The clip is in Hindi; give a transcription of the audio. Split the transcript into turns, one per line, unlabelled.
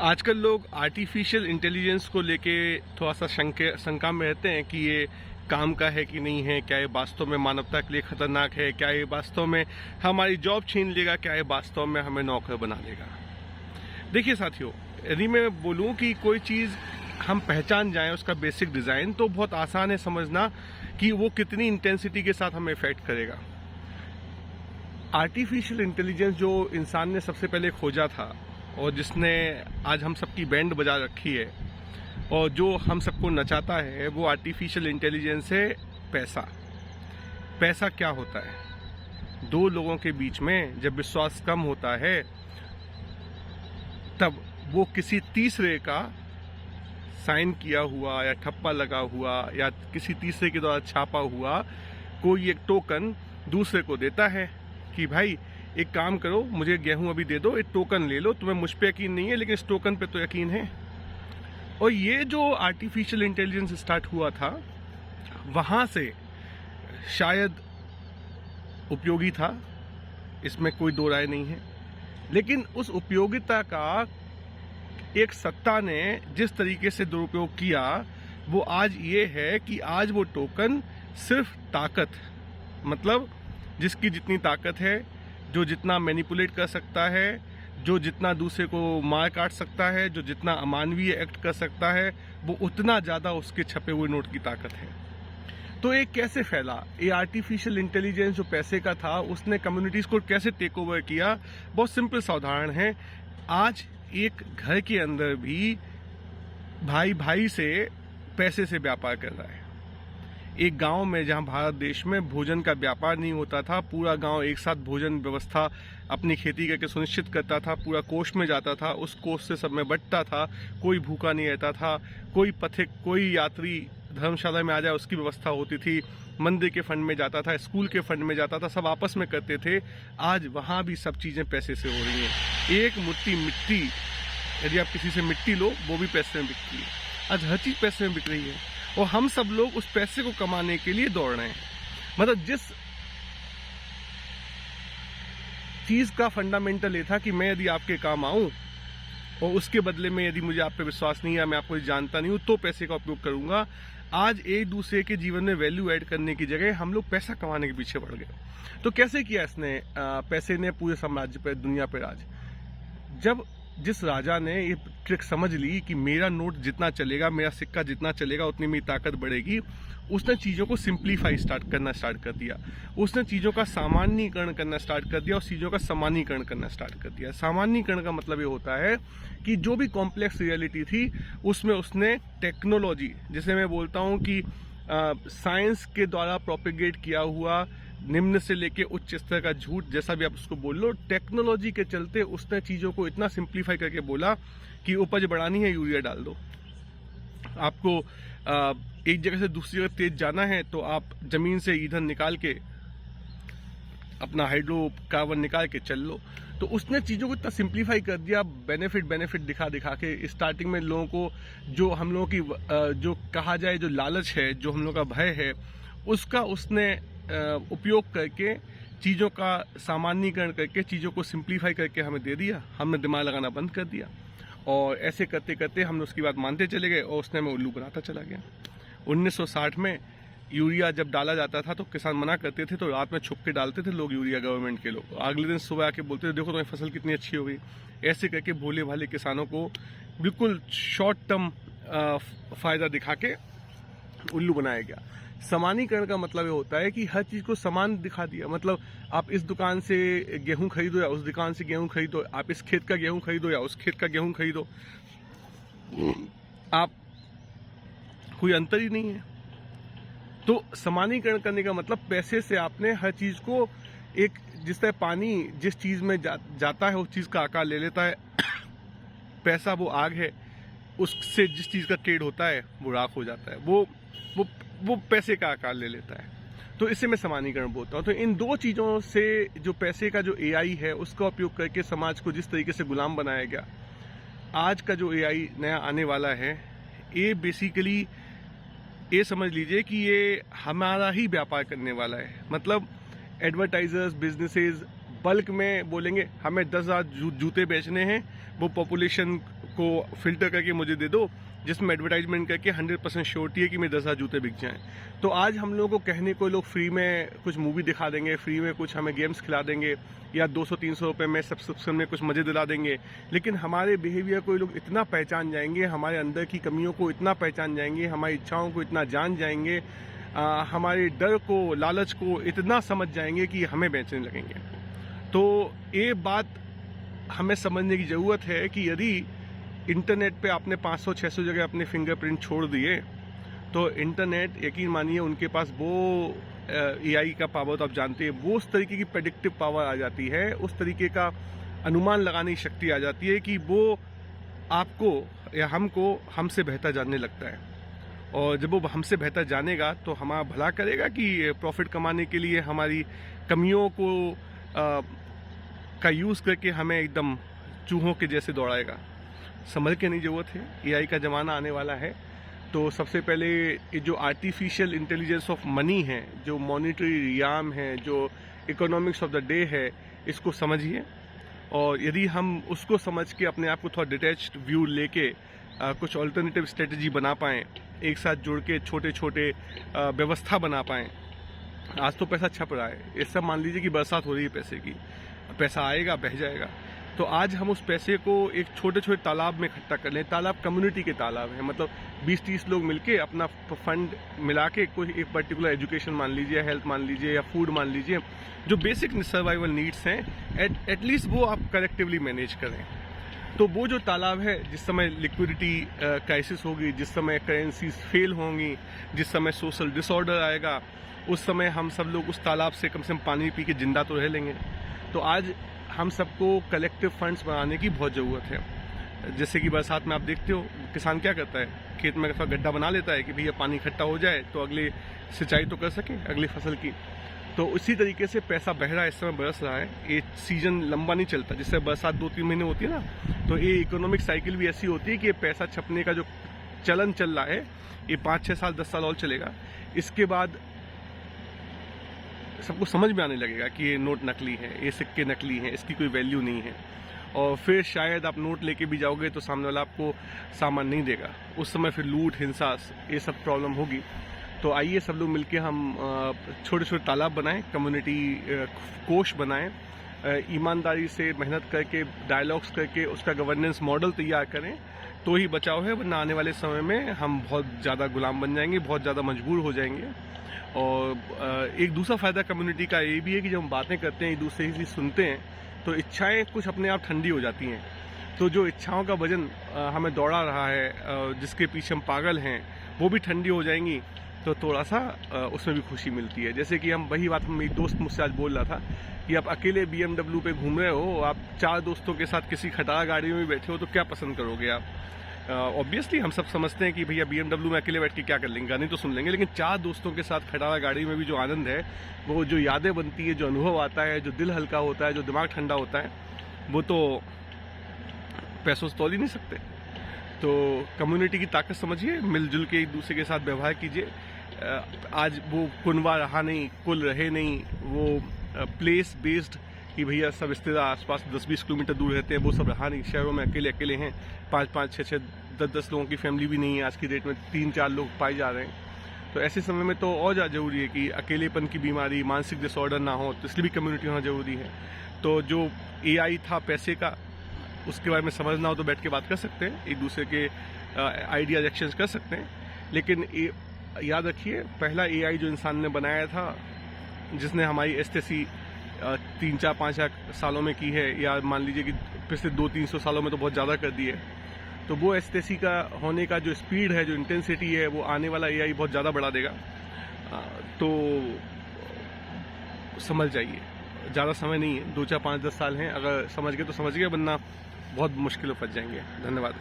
आजकल लोग आर्टिफिशियल इंटेलिजेंस को लेके थोड़ा सा शंका में रहते हैं कि ये काम का है कि नहीं है, क्या ये वास्तव में मानवता के लिए खतरनाक है, क्या ये वास्तव में हमारी जॉब छीन लेगा, क्या ये वास्तव में हमें नौकर बना देगा। देखिए साथियों, यदि मैं बोलूं कि कोई चीज़ हम पहचान जाएं उसका बेसिक डिज़ाइन, तो बहुत आसान है समझना कि वो कितनी इंटेंसिटी के साथ हमें इफेक्ट करेगा। आर्टिफिशियल इंटेलिजेंस जो इंसान ने सबसे पहले खोजा था और जिसने आज हम सबकी बैंड बजा रखी है और जो हम सबको नचाता है, वो आर्टिफिशियल इंटेलिजेंस है पैसा। पैसा क्या होता है? दो लोगों के बीच में जब विश्वास कम होता है तब वो किसी तीसरे का साइन किया हुआ या ठप्पा लगा हुआ या किसी तीसरे के द्वारा छापा हुआ कोई एक टोकन दूसरे को देता है कि भाई एक काम करो, मुझे गेहूं अभी दे दो, एक टोकन ले लो, तुम्हें मुझ पे यकीन नहीं है लेकिन इस टोकन पे तो यकीन है। और ये जो आर्टिफिशियल इंटेलिजेंस स्टार्ट हुआ था, वहां से शायद उपयोगी था, इसमें कोई दो राय नहीं है, लेकिन उस उपयोगिता का एक सत्ता ने जिस तरीके से दुरुपयोग किया वो आज ये है कि आज वो टोकन सिर्फ ताकत, मतलब जिसकी जितनी ताकत है, जो जितना मैनिपुलेट कर सकता है, जो जितना दूसरे को मार काट सकता है, जो जितना अमानवीय एक्ट कर सकता है, वो उतना ज़्यादा उसके छपे हुए नोट की ताकत है। तो ये कैसे फैला? ये आर्टिफिशियल इंटेलिजेंस जो पैसे का था, उसने कम्युनिटीज़ को कैसे टेक ओवर किया? बहुत सिंपल सा उदाहरण है। आज एक घर के अंदर भी भाई भाई से पैसे से व्यापार कर रहा है। एक गांव में जहां भारत देश में भोजन का व्यापार नहीं होता था, पूरा गांव एक साथ भोजन व्यवस्था अपनी खेती करके सुनिश्चित करता था, पूरा कोष में जाता था, उस कोष से सब में बंटता था, कोई भूखा नहीं रहता था, कोई पथिक, कोई यात्री धर्मशाला में आ जाए उसकी व्यवस्था होती थी, मंदिर के फंड में जाता था, स्कूल के फंड में जाता था, सब आपस में करते थे। आज वहाँ भी सब चीज़ें पैसे से हो रही हैं। एक मुट्ठी मिट्टी, यदि आप किसी से मिट्टी लो, वो भी पैसे में बिकती है। आज हर चीज़ पैसे में बिक रही है और हम सब लोग उस पैसे को कमाने के लिए दौड़ रहे हैं। मतलब जिस चीज़ का फंडामेंटल ये था कि मैं यदि आपके काम आऊं और उसके बदले में यदि मुझे आप पे विश्वास नहीं है, मैं आपको जानता नहीं हूं, तो पैसे का उपयोग करूंगा। आज एक दूसरे के जीवन में वैल्यू ऐड करने की जगह हम लोग पैसा कमाने के पीछे बढ़ गए। तो कैसे किया इसने? पैसे ने पूरे साम्राज्य पर, दुनिया पर राज। जब जिस राजा ने ये ट्रिक समझ ली कि मेरा नोट जितना चलेगा, मेरा सिक्का जितना चलेगा, उतनी मेरी ताकत बढ़ेगी, उसने चीज़ों को सिंप्लीफाई करना स्टार्ट कर दिया। उसने चीज़ों का सामान्यीकरण करना स्टार्ट कर दिया और चीज़ों का सामान्यीकरण करना स्टार्ट कर दिया। सामान्यीकरण का मतलब ये होता है कि जो भी कॉम्प्लेक्स रियलिटी थी उसमें उसने टेक्नोलॉजी, जिसे मैं बोलता हूँ कि साइंस के द्वारा प्रोपेगेट किया हुआ निम्न से लेके उच्च स्तर का झूठ, जैसा भी आप उसको बोल लो, टेक्नोलॉजी के चलते उसने चीज़ों को इतना सिंप्लीफाई करके बोला कि उपज बढ़ानी है, यूरिया डाल दो। आपको एक जगह से दूसरी जगह तेज जाना है तो आप जमीन से ईंधन निकाल के, अपना हाइड्रोकार्बन निकाल के चल लो। तो उसने चीज़ों को इतना सिंप्लीफाई कर दिया, बेनिफिट दिखा दिखा के। स्टार्टिंग में लोगों को जो हम लोगों की जो कहा जाए जो लालच है, जो हम लोग का भय है, उसका उसने उपयोग करके चीज़ों का सामान्यीकरण करके चीज़ों को सिंप्लीफाई करके हमें दे दिया। हमने दिमाग लगाना बंद कर दिया और ऐसे करते करते हमने उसकी बात मानते चले गए और उसने हमें उल्लू बनाता चला गया। 1960 में यूरिया जब डाला जाता था तो किसान मना करते थे, तो रात में छुप के डालते थे लोग यूरिया, गवर्नमेंट के लोग। अगले दिन सुबह आके बोलते थे, देखो तुम्हारी फसल कितनी अच्छी हो गई। ऐसे करके भोले भाले किसानों को बिल्कुल शॉर्ट टर्म फ़ायदा दिखा के उल्लू बनाया गया। समानीकरण का मतलब ये होता है कि हर चीज़ को समान दिखा दिया। मतलब आप इस दुकान से गेहूं खरीदो या उस दुकान से गेहूं खरीदो, आप इस खेत का गेहूं खरीदो या उस खेत का गेहूं खरीदो, आप कोई अंतर ही नहीं है। तो समानीकरण करने का मतलब पैसे से आपने हर चीज़ को एक, जिस तरह पानी जिस चीज़ में जाता है उस चीज़ का आकार ले लेता है, पैसा वो आग है, उससे जिस चीज़ का ट्रेड होता है वो राख हो जाता है, वो पैसे का आकार ले लेता है। तो इससे मैं समानीकरण बोलता हूँ। तो इन दो चीज़ों से जो पैसे का जो एआई है उसका उपयोग करके समाज को जिस तरीके से गुलाम बनाया गया, आज का जो एआई नया आने वाला है, ये बेसिकली ये समझ लीजिए कि ये हमारा ही व्यापार करने वाला है। मतलब एडवर्टाइजर्स, बिजनेसेस बल्क में बोलेंगे हमें 10,000 जूते बेचने हैं, वो पॉपुलेशन को फिल्टर करके मुझे दे दो, जिसमें एडवर्टाइजमेंट करके 100% श्योरिटी है कि मेरे 10,000 जूते बिक जाएं। तो आज हम लोगों को कहने को लोग फ्री में कुछ मूवी दिखा देंगे, फ्री में कुछ हमें गेम्स खिला देंगे, या 200-300 रुपये में सब्सक्रिप्शन में कुछ मज़े दिला देंगे, लेकिन हमारे बिहेवियर को लोग इतना पहचान जाएंगे, हमारे अंदर की कमियों को इतना पहचान जाएंगे, हमारी इच्छाओं को इतना जान जाएंगे, हमारे डर को, लालच को इतना समझ जाएंगे कि हमें बेचने लगेंगे। तो ये बात हमें समझने की ज़रूरत है कि यदि इंटरनेट पे आपने 500-600 जगह अपने फिंगरप्रिंट छोड़ दिए, तो इंटरनेट, यकीन मानिए, उनके पास वो AI का पावर, तो आप जानते हैं, वो उस तरीके की प्रेडिक्टिव पावर आ जाती है, उस तरीके का अनुमान लगाने की शक्ति आ जाती है कि वो आपको या हमको हमसे बेहतर जानने लगता है। और जब वो हमसे बेहतर जानेगा तो हमारा भला करेगा कि प्रॉफिट कमाने के लिए हमारी कमियों को का यूज़ करके हमें एकदम चूहों के जैसे दौड़ाएगा। समझ के नहीं ज़रूरत है, AI का ज़माना आने वाला है। तो सबसे पहले ये जो आर्टिफिशियल इंटेलिजेंस ऑफ मनी है, जो मॉनेटरी रियाम है, जो इकोनॉमिक्स ऑफ द डे है, इसको समझिए। और यदि हम उसको समझ के अपने आप को थोड़ा डिटैच्ड व्यू लेके कुछ ऑल्टरनेटिव स्ट्रेटजी बना पाएँ, एक साथ जुड़ के छोटे छोटे व्यवस्था बना पाएँ। आज तो पैसा छप रहा है, ये सब मान लीजिए कि बरसात हो रही है पैसे की, पैसा आएगा, बह जाएगा। तो आज हम उस पैसे को एक छोटे छोटे तालाब में इकट्ठा कर लें। तालाब कम्युनिटी के तालाब है, मतलब 20-30 लोग मिलके अपना फंड मिला के कोई एक पर्टिकुलर एजुकेशन मान लीजिए, हेल्थ मान लीजिए, या फूड मान लीजिए, जो बेसिक सर्वाइवल नीड्स हैं, एटलीस्ट वो आप कलेक्टिवली मैनेज करें। तो वो जो तालाब है, जिस समय लिक्विडिटी क्राइसिस होगी, जिस समय करेंसीज फेल होंगी, जिस समय सोशल डिसऑर्डर आएगा, उस समय हम सब लोग उस तालाब से कम से कम पानी पी के जिंदा तो रह लेंगे। तो आज हम सबको कलेक्टिव फंड्स बनाने की बहुत ज़रूरत है। जैसे कि बरसात में आप देखते हो, किसान क्या करता है, खेत में थोड़ा गड्ढा बना लेता है कि भैया पानी इकट्ठा हो जाए तो अगले सिंचाई तो कर सके अगली फसल की। तो उसी तरीके से पैसा बह रहा है, इस समय बरस रहा है, ये सीजन लंबा नहीं चलता। जिससे बरसात 2-3 महीने होती है ना, तो ये इकोनॉमिक साइकिल भी ऐसी होती है कि ये पैसा छपने का जो चलन चल रहा है, ये 5-6 साल 10 साल और चलेगा। इसके बाद सबको समझ में आने लगेगा कि ये नोट नकली है, ये सिक्के नकली हैं, इसकी कोई वैल्यू नहीं है। और फिर शायद आप नोट लेके भी जाओगे तो सामने वाला आपको सामान नहीं देगा। उस समय फिर लूट, हिंसा, ये सब प्रॉब्लम होगी। तो आइए सब लोग मिलके हम छोटे छोटे तालाब बनाएं, कम्युनिटी कोष बनाएं, ईमानदारी से मेहनत करके, डायलॉग्स करके उसका गवर्नेंस मॉडल तैयार करें, तो ही बचाव है। वरना आने वाले समय में हम बहुत ज़्यादा गुलाम बन जाएंगे, बहुत ज़्यादा मजबूर हो जाएंगे। और एक दूसरा फ़ायदा कम्युनिटी का ये भी है कि जब हम बातें करते हैं, एक दूसरे की सुनते हैं, तो इच्छाएं कुछ अपने आप ठंडी हो जाती हैं। तो जो इच्छाओं का वजन हमें दौड़ा रहा है, जिसके पीछे हम पागल हैं, वो भी ठंडी हो जाएंगी। तो थोड़ा सा उसमें भी खुशी मिलती है। जैसे कि हम वही बात, मेरी दोस्त मुझसे आज बोल रहा था कि आप अकेले BMW पे घूम रहे हो, आप 4 दोस्तों के साथ किसी खटारा गाड़ी में बैठे हो, तो क्या पसंद करोगे आप? ऑब्वियसली हम सब समझते हैं कि भैया BMW में अकेले बैठ के क्या कर लेंगे, गाने तो सुन लेंगे, लेकिन 4 दोस्तों के साथ खटारा गाड़ी में भी जो आनंद है, वो जो यादें बनती है, जो अनुभव आता है, जो दिल हल्का होता है, जो दिमाग ठंडा होता है, वो तो पैसों से तोल ही नहीं सकते। तो कम्युनिटी की ताकत समझिए, मिलजुल के एक दूसरे के साथ व्यवहार कीजिए। आज वो कुनवा रहा नहीं, कुल रहे नहीं, वो प्लेस बेस्ड कि भैया सब रिश्तेदार आसपास 10-20 किलोमीटर दूर रहते हैं, वो सब रहा नहीं। शहरों में अकेले अकेले हैं, 5-5, 6-6, 10-10 लोगों की फैमिली भी नहीं है आज की डेट में, 3-4 लोग पाए जा रहे हैं। तो ऐसे समय में तो और ज़्यादा ज़रूरी है कि अकेलेपन की बीमारी, मानसिक डिसऑर्डर ना हो, तो इसलिए भी कम्युनिटी होना ज़रूरी है। तो जो AI था पैसे का, उसके बारे में समझना हो तो बैठ के बात कर सकते हैं, एक दूसरे के आइडियाज एक्सचेंज कर सकते हैं। लेकिन याद रखिए, पहला AI जो इंसान ने बनाया था, जिसने हमारी एस्थेसी 3-4-5 सालों में की है, या मान लीजिए कि पिछले 200-300 सालों में तो बहुत ज़्यादा कर दी है, तो वो एस्थेसी का होने का जो स्पीड है, जो इंटेंसिटी है, वो आने वाला AI बहुत ज़्यादा बढ़ा देगा। तो समझ जाइए, ज़्यादा समय नहीं है, 2-4-5-10 साल हैं। अगर समझ गए तो समझ गए, वरना बहुत मुश्किल में फंस जाएंगे। धन्यवाद।